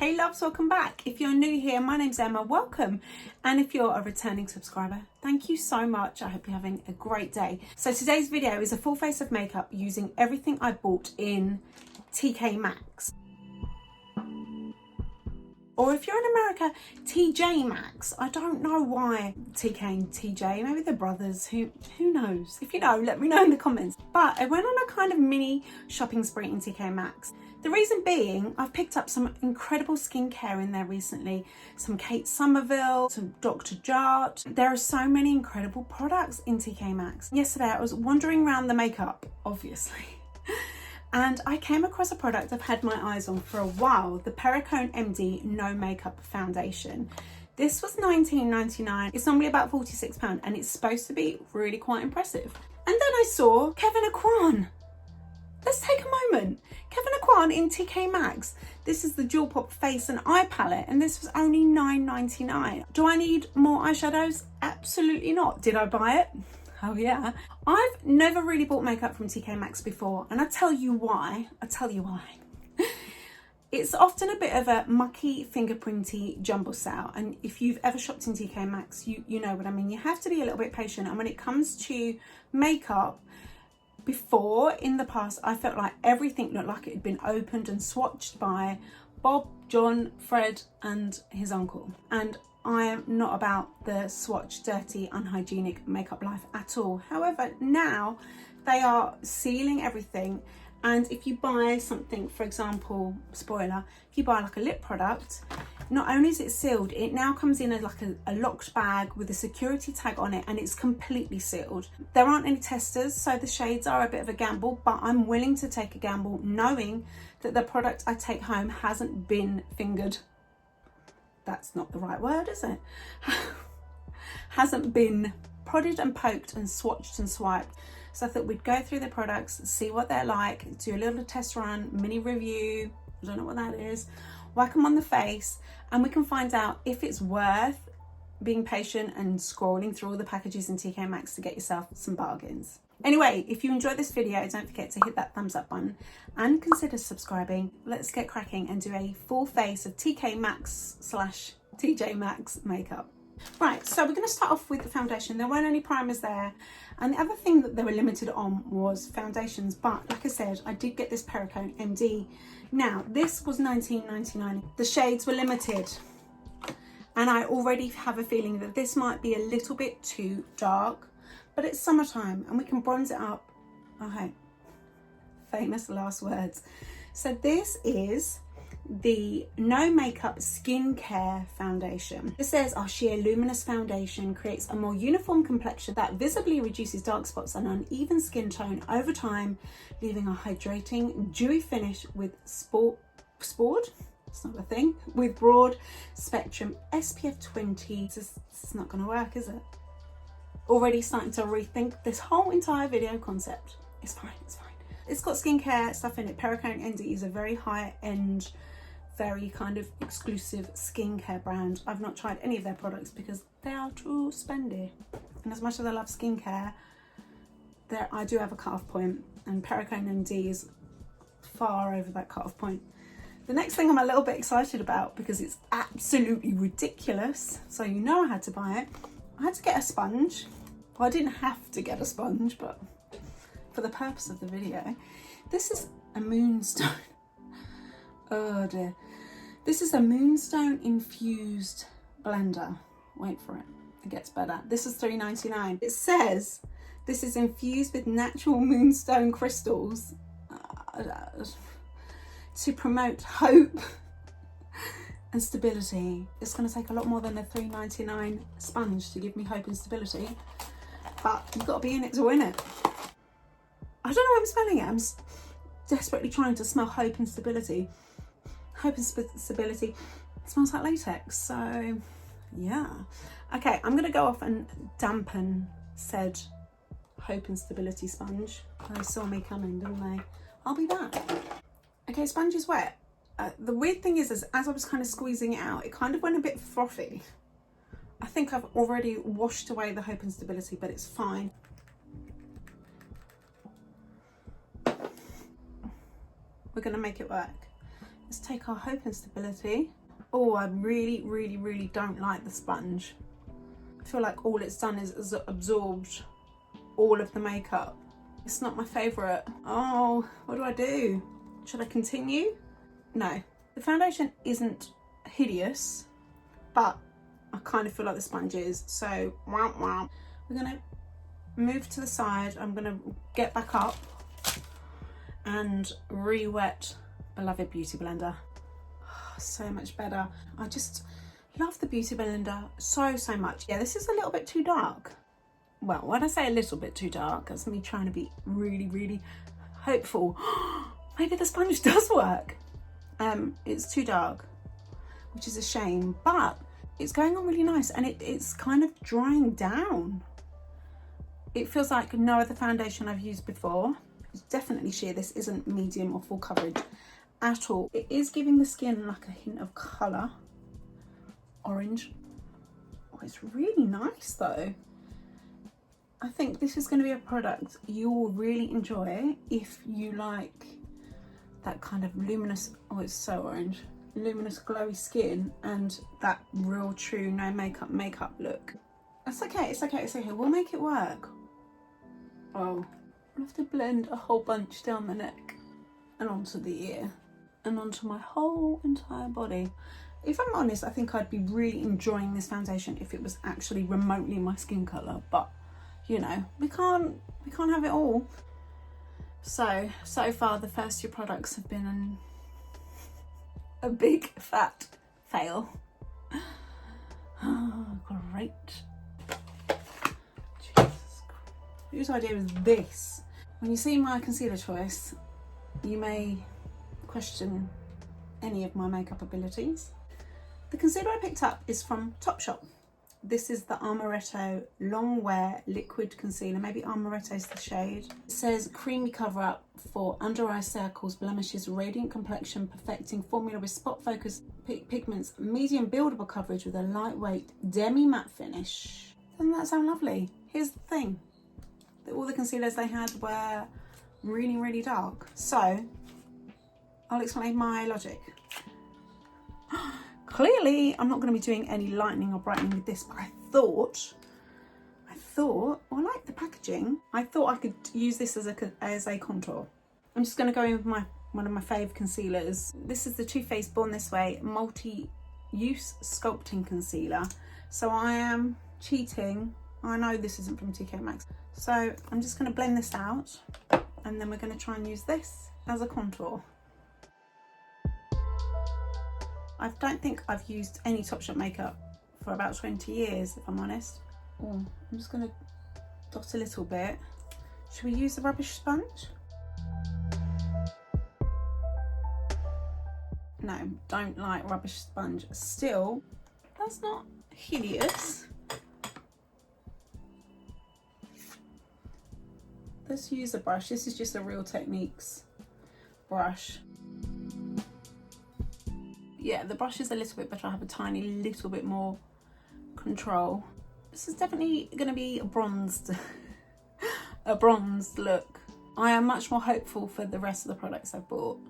Hey loves, welcome back. If you're new here, my name's Emma, welcome. And if you're a returning subscriber, thank you so much. I hope you're having a great day. So today's video is a full face of makeup using everything I bought in TK Maxx. Or if you're in America, TJ Maxx. I don't know why TK and TJ, maybe they're brothers, who knows? If you know, let me know in the comments. But I went on a kind of mini shopping spree in TK Maxx. The reason being, I've picked up some incredible skincare in there recently. Some Kate Somerville, some Dr. Jart. There are so many incredible products in TK Maxx. Yesterday I was wandering around the makeup, obviously. And I came across a product I've had my eyes on for a while, the Perricone MD No Makeup Foundation. This was $19.99. It's normally about £46 and it's supposed to be really quite impressive. And then I saw Kevyn Aucoin. Let's take a moment. Kevyn Aucoin in TK Maxx. This is the Dual Pop Face and Eye Palette and this was only $9.99. Do I need more eyeshadows? Absolutely not. Did I buy it? Oh yeah. I've never really bought makeup from TK Maxx before and I'll tell you why. It's often a bit of a mucky, fingerprinty jumble sale, and if you've ever shopped in TK Maxx, you know what I mean. You have to be a little bit patient, and when it comes to makeup, before, in the past, I felt like everything looked like it had been opened and swatched by Bob, John, Fred and his uncle. And I am not about the swatch, dirty, unhygienic makeup life at all. However, now they are sealing everything. And if you buy something, for example, spoiler, if you buy like a lip product, not only is it sealed, it now comes in as like a locked bag with a security tag on it and it's completely sealed. There aren't any testers, so the shades are a bit of a gamble, but I'm willing to take a gamble knowing that the product I take home hasn't been fingered. That's not the right word, is it? Hasn't been prodded and poked and swatched and swiped. So I thought we'd go through the products, see what they're like, do a little test run, mini review, I don't know what that is, whack them on the face, and we can find out if it's worth being patient and scrolling through all the packages in TK Maxx to get yourself some bargains. Anyway, if you enjoyed this video, don't forget to hit that thumbs up button and consider subscribing. Let's get cracking and do a full face of TK Maxx / TJ Maxx makeup. Right, so we're going to start off with the foundation. There weren't any primers there, and the other thing that they were limited on was foundations, but like I said, I did get this Perricone MD. Now, this was $19.99. The shades were limited, and I already have a feeling that this might be a little bit too dark, but it's summertime and we can bronze it up. Okay, famous last words. So this is the No Makeup Skincare Foundation. It says our sheer luminous foundation creates a more uniform complexion that visibly reduces dark spots and uneven skin tone over time, leaving a hydrating, dewy finish with spored? It's not a thing. With broad spectrum SPF 20. It's not going to work, is it? Already starting to rethink this whole entire video concept. It's fine, it's fine. It's got skincare stuff in it. Perricone MD is a very high-end, very kind of exclusive skincare brand. I've not tried any of their products because they are too spendy. And as much as I love skincare, I do have a cut-off point, and Perricone MD is far over that cut-off point. The next thing I'm a little bit excited about, because it's absolutely ridiculous, so you know I had to buy it. I had to get a sponge. Well, I didn't have to get a sponge, but for the purpose of the video, this is a Moonstone. Oh dear. This is a Moonstone Infused blender. Wait for it, it gets better. This is $3.99. It says this is infused with natural Moonstone crystals to promote hope and stability. It's going to take a lot more than a $3.99 sponge to give me hope and stability, but you've got to be in it to win it. I don't know why I'm smelling it. I'm desperately trying to smell hope and stability. Hope and stability. It smells like latex, so yeah. Okay, I'm going to go off and dampen said hope and stability sponge. They saw me coming, didn't they? I'll be back. Okay, sponge is wet. The weird thing is as I was kind of squeezing it out, it kind of went a bit frothy. I think I've already washed away the hope and stability, but it's fine. We're going to make it work. Let's take our Hope and Stability. Oh, I really don't like the sponge. I feel like all it's done is absorbed all of the makeup. It's not my favourite. Oh, what do I do? Should I continue? No. The foundation isn't hideous, but I kind of feel like the sponge is. So, we're gonna move to the side. I'm gonna get back up and re-wet beloved Beauty Blender. Oh, so much better. I just love the Beauty Blender so much. Yeah, this is a little bit too dark. Well, when I say a little bit too dark, that's me trying to be really hopeful. Maybe the sponge does work. It's too dark, which is a shame, but it's going on really nice, and it's kind of drying down. It feels like no other foundation I've used before. It's definitely sheer. This isn't medium or full coverage at all. It is giving the skin like a hint of colour. Orange. Oh, it's really nice though. I think this is going to be a product you will really enjoy if you like that kind of luminous, oh it's so orange, luminous glowy skin and that real true no makeup look. It's okay, we'll make it work. Oh, I have to blend a whole bunch down the neck and onto the ear and onto my whole entire body. If I'm honest, I think I'd be really enjoying this foundation if it was actually remotely my skin colour, but you know, we can't have it all. So far the first 2 products have been a big fat fail. Oh, great. Jesus Christ. Whose idea was this? When you see my concealer choice, you may question any of my makeup abilities. The concealer I picked up is from Topshop. This is the Amaretto Longwear Liquid Concealer. Maybe Amaretto's the shade. It says creamy cover up for under eye circles, blemishes, radiant complexion, perfecting formula with spot focus pigments, medium buildable coverage with a lightweight demi matte finish. Doesn't that sound lovely? Here's the thing. All the concealers they had were really dark. So I'll explain my logic. Clearly, I'm not going to be doing any lightening or brightening with this, but I thought, oh, I like the packaging. I thought I could use this as a contour. I'm just going to go in with one of my fave concealers. This is the Too Faced Born This Way Multi-Use Sculpting Concealer. So I am cheating. I know this isn't from TK Maxx. So I'm just going to blend this out, and then we're going to try and use this as a contour. I don't think I've used any Topshop makeup for about 20 years, if I'm honest. Oh, I'm just going to dot a little bit. Should we use the rubbish sponge? No, don't like rubbish sponge. Still, that's not hideous. Let's use a brush. This is just a Real Techniques brush. Yeah, the brush is a little bit better. I have a tiny little bit more control. This is definitely going to be a bronzed look. I am much more hopeful for the rest of the products I've bought.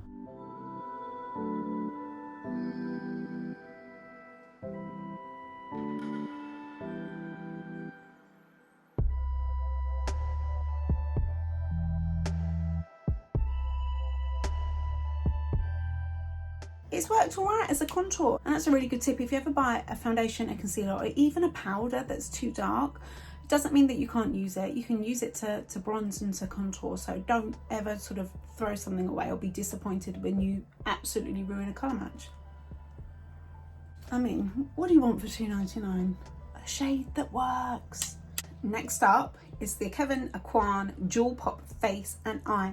It's worked alright as a contour, and that's a really good tip. If you ever buy a foundation, a concealer, or even a powder that's too dark, it doesn't mean that you can't use it. You can use it to bronze and to contour, so don't ever sort of throw something away or be disappointed when you absolutely ruin a colour match. I mean, what do you want for $2.99? A shade that works. Next up is the Kevyn Aucoin Jewel Pop Face and Eye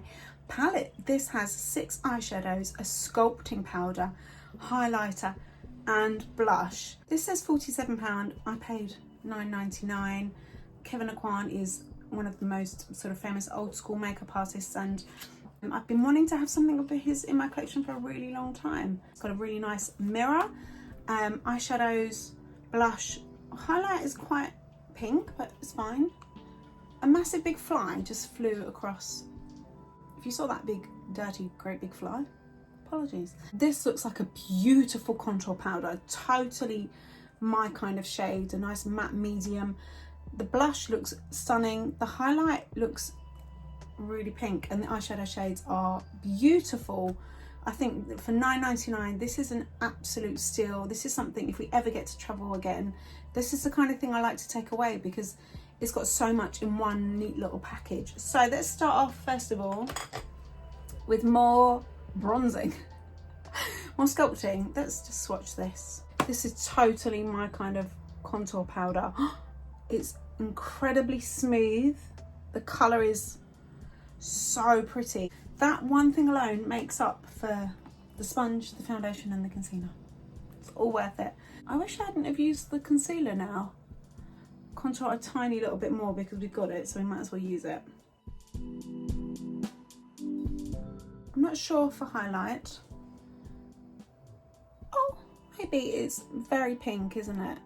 palette. This has 6 eyeshadows, a sculpting powder, highlighter and blush. This says £47. I paid $9.99. Kevyn Aucoin is one of the most sort of famous old school makeup artists, and I've been wanting to have something of his in my collection for a really long time. It's got a really nice mirror, eyeshadows, blush. Highlight is quite pink, but it's fine. A massive big fly just flew across. If you saw that big, dirty, great big fly, apologies. This looks like a beautiful contour powder, totally my kind of shade, a nice matte medium. The blush looks stunning, the highlight looks really pink, and the eyeshadow shades are beautiful. I think for $9.99 this is an absolute steal. This is something, if we ever get to travel again, this is the kind of thing I like to take away because it's got so much in one neat little package. So let's start off first of all with more bronzing, more sculpting. Let's just swatch this. This is totally my kind of contour powder. It's incredibly smooth. The colour is so pretty. That one thing alone makes up for the sponge, the foundation and the concealer. It's all worth it. I wish I hadn't have used the concealer now. Contour a tiny little bit more because we've got it, so we might as well use it. I'm not sure for highlight. Oh, maybe it's very pink, isn't it?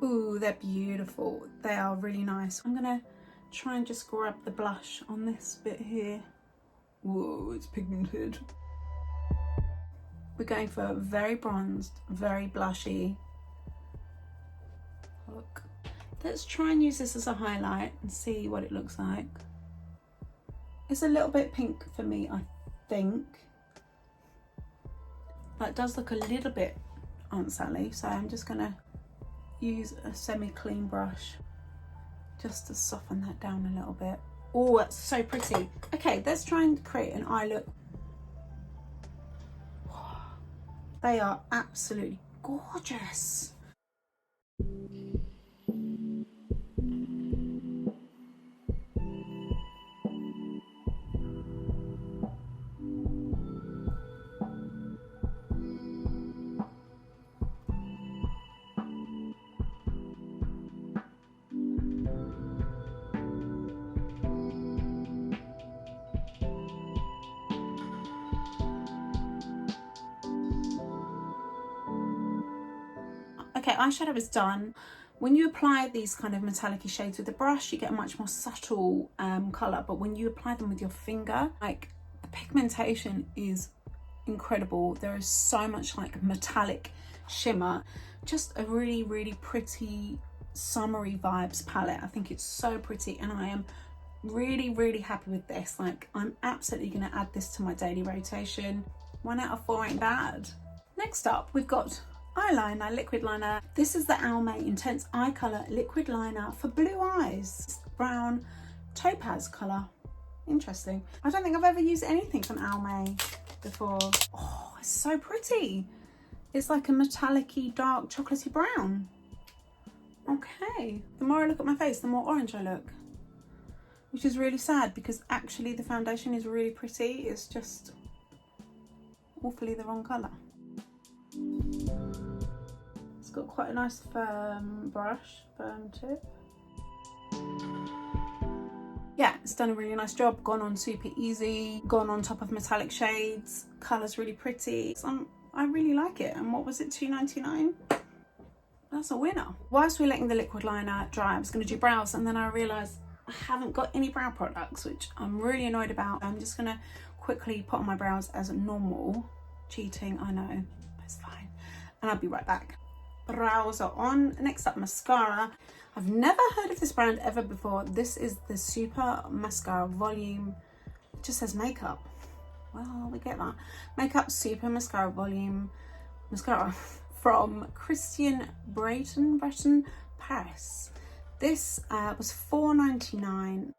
Ooh, they're beautiful. They are really nice. I'm gonna try and just grab the blush on this bit here. Whoa, it's pigmented. We're going for very bronzed, very blushy look. Let's try and use this as a highlight and see what it looks like. It's a little bit pink for me, I think. That does look a little bit Aunt Sally, so I'm just gonna use a semi-clean brush just to soften that down a little bit. Oh, that's so pretty. Okay, let's try and create an eye look. They are absolutely gorgeous. Okay, eyeshadow is done. When you apply these kind of metallic-y shades with the brush, you get a much more subtle colour, but when you apply them with your finger, like, the pigmentation is incredible. There is so much like metallic shimmer. Just a really, really pretty summery vibes palette. I think it's so pretty and I am really, really happy with this. Like, I'm absolutely going to add this to my daily rotation. 1 out of 4 ain't bad. Next up, we've got eyeliner, liquid liner. This is the Almay Intense Eye Colour Liquid Liner for blue eyes. Brown topaz colour. Interesting. I don't think I've ever used anything from Almay before. Oh, it's so pretty. It's like a metallic-y, dark, chocolatey brown. Okay. The more I look at my face, the more orange I look. Which is really sad because actually the foundation is really pretty. It's just awfully the wrong colour. It's got quite a nice firm brush, firm tip. Yeah, it's done a really nice job, gone on super easy, gone on top of metallic shades, colour's really pretty. I really like it. And what was it, $2.99? That's a winner. Whilst we're letting the liquid liner dry, I was going to do brows and then I realised I haven't got any brow products, which I'm really annoyed about. I'm just going to quickly put on my brows as normal. Cheating, I know, but it's fine. And I'll be right back. Brows are on. Next up, mascara. I've never heard of this brand ever before. This is the Super Mascara Volume. It just says makeup. Well, we get that. Makeup Super Mascara Volume Mascara from Christian Breton, Paris. This was $4.99.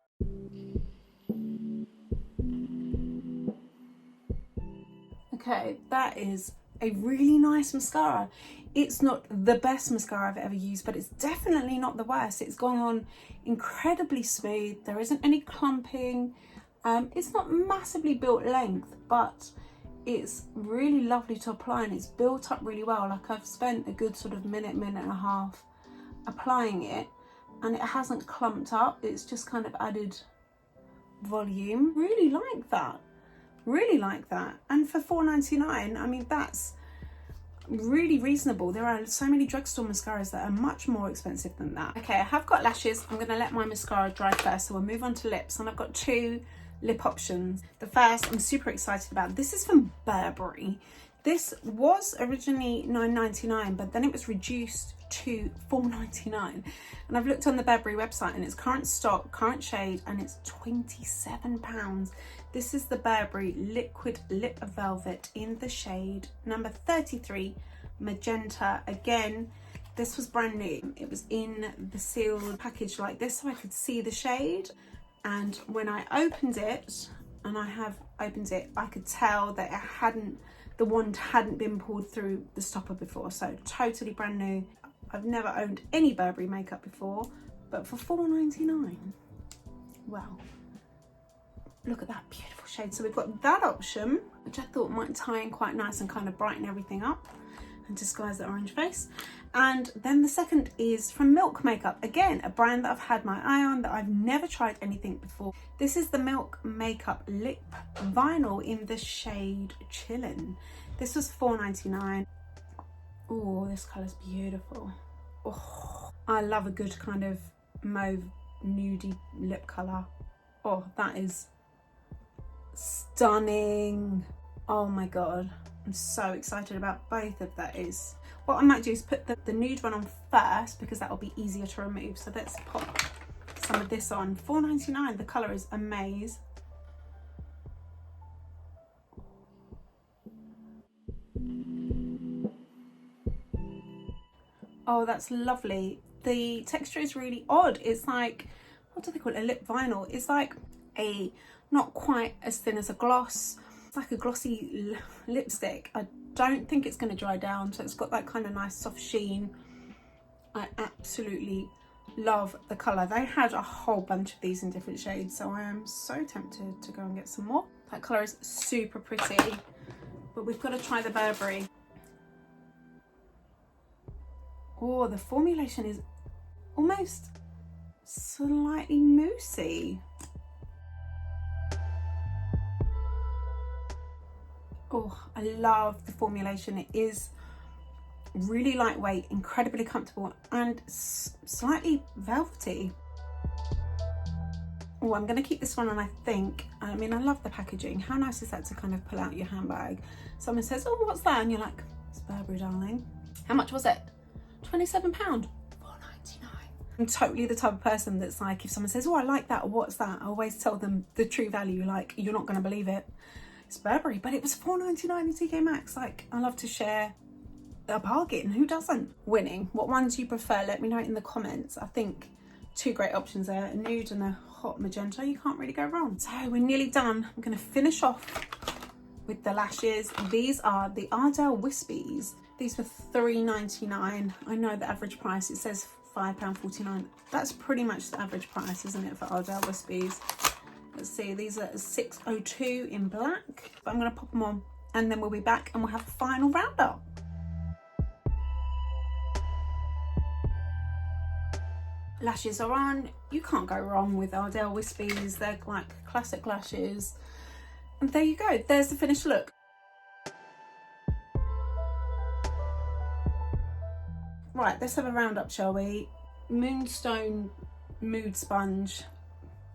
Okay, that is a really nice mascara. It's not the best mascara I've ever used, but it's definitely not the worst. It's gone on incredibly smooth. There isn't any clumping. It's not massively built length, but it's really lovely to apply and it's built up really well. Like, I've spent a good sort of minute and a half applying it and it hasn't clumped up. It's just kind of added volume. Really like that. Really like that. And for $4.99, I mean, that's really reasonable. There are so many drugstore mascaras that are much more expensive than that. Okay, I have got lashes. I'm going to let my mascara dry first, so we'll move on to lips. And I've got two lip options. The first I'm super excited about. This is from Burberry. This was originally $9.99, but then it was reduced to $4.99. And I've looked on the Burberry website and it's current stock, current shade, and it's £27. This is the Burberry Liquid Lip Velvet in the shade number 33, Magenta. Again, this was brand new. It was in the sealed package like this so I could see the shade. And when I opened it, and I have opened it, I could tell that the wand hadn't been pulled through the stopper before. So totally brand new. I've never owned any Burberry makeup before, but for $4.99, wow. Look at that beautiful shade. So we've got that option, which I thought might tie in quite nice and kind of brighten everything up and disguise the orange face. And then the second is from MAXX Makeup. Again, a brand that I've had my eye on, that I've never tried anything before. This is the MAXX Makeup Lip Vinyl in the shade Chillin'. This was $4.99. Oh, this colour's beautiful. Oh, I love a good kind of mauve nudie lip colour. Oh, that is stunning. Oh my god, I'm so excited about both of those. What I might do is put the nude one on first because that will be easier to remove. So let's pop some of this on. $4.99. The colour is amazing. Oh, that's lovely. The texture is really odd. It's like, what do they call it? A lip vinyl. It's like a, not quite as thin as a gloss. It's like a glossy lipstick. I don't think it's going to dry down, so it's got that kind of nice soft sheen. I absolutely love the colour. They had a whole bunch of these in different shades, so I am so tempted to go and get some more. That colour is super pretty, but we've got to try the Burberry. Oh, the formulation is almost slightly moussey. Oh, I love the formulation. It is really lightweight, incredibly comfortable, and slightly velvety. Oh, I'm going to keep this one on, I think. I mean, I love the packaging. How nice is that to kind of pull out your handbag? Someone says, oh, what's that? And you're like, it's Burberry, darling. How much was it? £27. $4.99. I'm totally the type of person that's like, if someone says, oh, I like that, or what's that? I always tell them the true value. Like, you're not going to believe it. It's Burberry, but it was $4.99 in TK Maxx. Like, I love to share a bargain. Who doesn't? Winning. What ones do you prefer? Let me know in the comments. I think two great options there, a nude and a hot magenta. You can't really go wrong. So we're nearly done. I'm going to finish off with the lashes. These are the Ardell Wispies. These were $3.99. I know the average price, it says £5.49. That's pretty much the average price, isn't it, for Ardell Wispies? Let's see, these are $6.02 in black. But I'm going to pop them on and then we'll be back and we'll have a final roundup. Lashes are on. You can't go wrong with Ardell Wispies. They're like classic lashes. And there you go. There's the finished look. Right, let's have a roundup, shall we? Moonstone Mood Sponge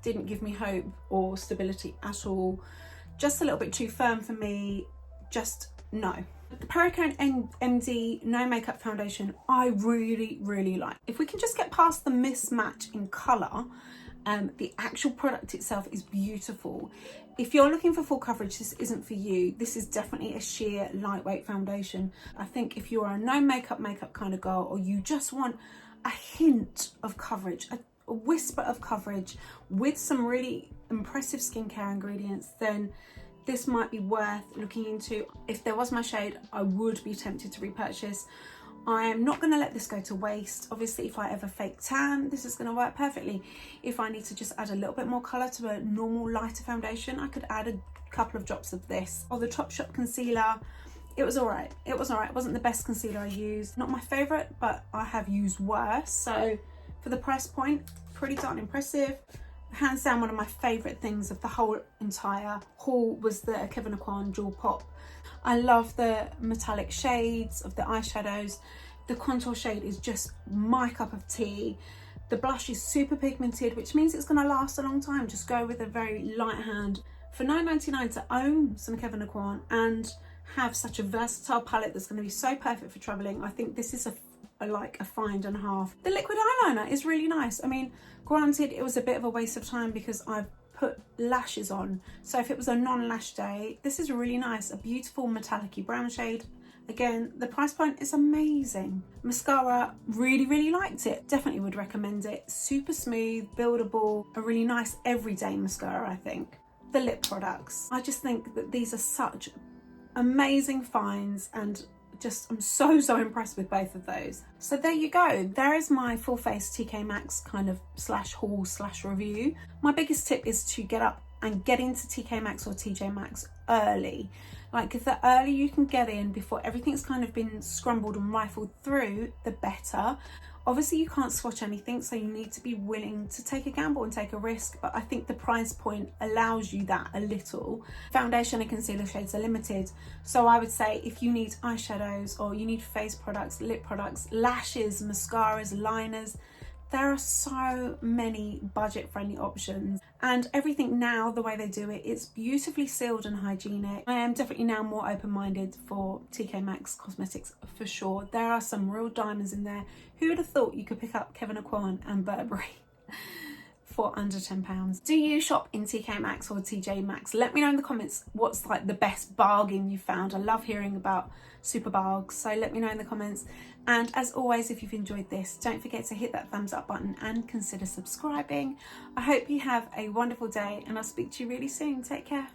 didn't give me hope or stability at all. Just a little bit too firm for me. Just no. The Perricone MD No Makeup Foundation, I really, really like. If we can just get past the mismatch in colour, the actual product itself is beautiful. If you're looking for full coverage, this isn't for you. This is definitely a sheer lightweight foundation. I think if you're a no makeup kind of girl, or you just want a hint of coverage, a whisper of coverage with some really impressive skincare ingredients, then this might be worth looking into. If there was my shade, I would be tempted to repurchase. I am not going to let this go to waste. Obviously, if I ever fake tan, this is going to work perfectly. If I need to just add a little bit more colour to a normal lighter foundation, I could add a couple of drops of this. Or the Topshop concealer. It was alright. It was alright. It wasn't the best concealer I used. Not my favourite, but I have used worse. So for the price point, pretty darn impressive. Hands down, one of my favourite things of the whole entire haul was the Kevyn Aucoin Jewel Pop. I love the metallic shades of the eyeshadows. The contour shade is just my cup of tea. The blush is super pigmented, which means it's going to last a long time. Just go with a very light hand. For $9.99 to own some Kevyn Aucoin and have such a versatile palette that's going to be so perfect for traveling, I think this is like a find and a half. The liquid eyeliner is really nice. I mean, granted, it was a bit of a waste of time because I've put lashes on. So if it was a non-lash day, this is really nice. A beautiful metallic-y brown shade. Again, the price point is amazing. Mascara, really liked it. Definitely would recommend it. Super smooth, buildable, a really nice everyday mascara, I think. The lip products. I just think that these are such amazing finds, and just I'm so impressed with both of those. So there you go. There is my full face TK Maxx kind of slash haul slash review. My biggest tip is to get up and get into TK Maxx or TJ Maxx early. Like, if the earlier you can get in before everything's kind of been scrumbled and rifled through, the better. Obviously you can't swatch anything, so you need to be willing to take a gamble and take a risk, but I think the price point allows you that a little. Foundation and concealer shades are limited, so I would say if you need eyeshadows or you need face products, lip products, lashes, mascaras, liners, there are so many budget-friendly options, and everything now, the way they do it, it's beautifully sealed and hygienic. I am definitely now more open-minded for TK Maxx cosmetics for sure. There are some real diamonds in there. Who would have thought you could pick up Kevyn Aucoin and Burberry for under £10? Do you shop in TK Maxx or TJ Maxx? Let me know in the comments what's like the best bargain you found. I love hearing about super bargains, so let me know in the comments. And as always, if you've enjoyed this, don't forget to hit that thumbs up button and consider subscribing. I hope you have a wonderful day, and I'll speak to you really soon. Take care.